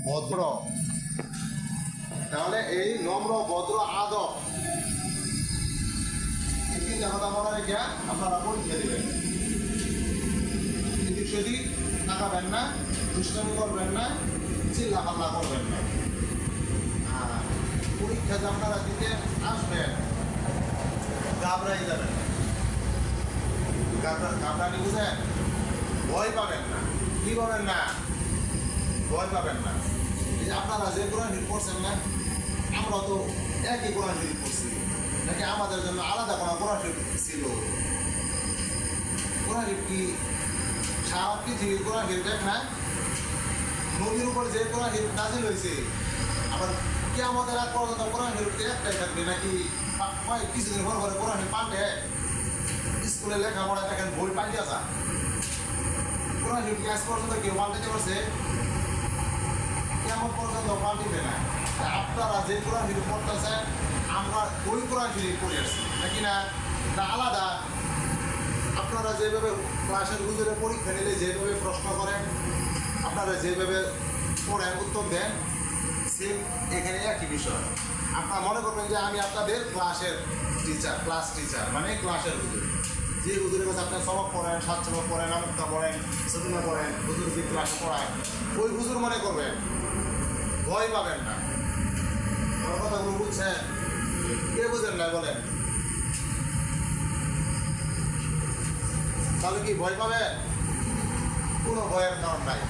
ভদ্র। তাহলে এই নম্র ভদ্র আদব তিনটা কথা মনে রেখে আপনারা পরীক্ষা দেবেন। এদিক সেদিক তাকাবেন না, দুষ্টামি করবেন না, চিল্লাপাল্লা করবেন না। আর পরীক্ষা যে আপনারা দিতে আসবেন ঘাবড়াই যাবেন না। ঘাবড়ানি বুঝেন, ভয় পাবেন না। কি পাবেন না? ভয় পাবেন না। এই যে আপনারা যে কোরআন শরীফ পড়ছেন না, আমরা তো একই কোরআন শরীফ পড়ছি, নাকি আমাদের জন্য আলাদা কোনো কোরআন শরীফ ছিল? কোরআন শরীফ কি সারা পৃথিবীর কোরআন শরীফ এক না? নদীর উপর যে কোরআন শরীফ নাজিল হয়েছে, আবার কি আমাদের আগ পর্যন্ত কোরআন শরীফ একটাই থাকবে, নাকি কিছুদিন পর পরে কোরআন শরীফ পাল্টে? স্কুলে লেখাপড়া দেখেন বই পাল্টে আসা, কোরআন শরীফ আজ পর্যন্ত কেউ পাল্টাতে পারছে? কেমন পর্যন্ত পাল্টিবে না। আপনারা যে কোরআন শরীফ পড়তেছেন আমরা ওই কোরআন শরীফ পড়ে আসছি নাকি না? আলাদা। আপনারা যেভাবে ক্লাসের হুজুরে পরীক্ষা নিলে যেভাবে প্রশ্ন করেন, আপনারা যেভাবে পড়েন উত্তর দেন, সেম এখানে একই বিষয়। আপনারা মনে করবেন যে আমি আপনাদের ক্লাসের টিচার, ক্লাস টিচার মানে ক্লাসের হুজুর। যে হুজুরের কাছে আপনার সবক পড়েন, সাতসবক পড়েন, আমুক্তা পড়েন, সতুনা পড়েন, হুজুর যে ক্লাসে পড়ায় ওই হুজুর মনে করবেন। ভয় পাবেন না। আমার কথাগুলো বুঝছেন? কে বুঝেন না বলেন? তাহলে কি ভয় পাবেন? কোনো ভয়ের কারণ নাই।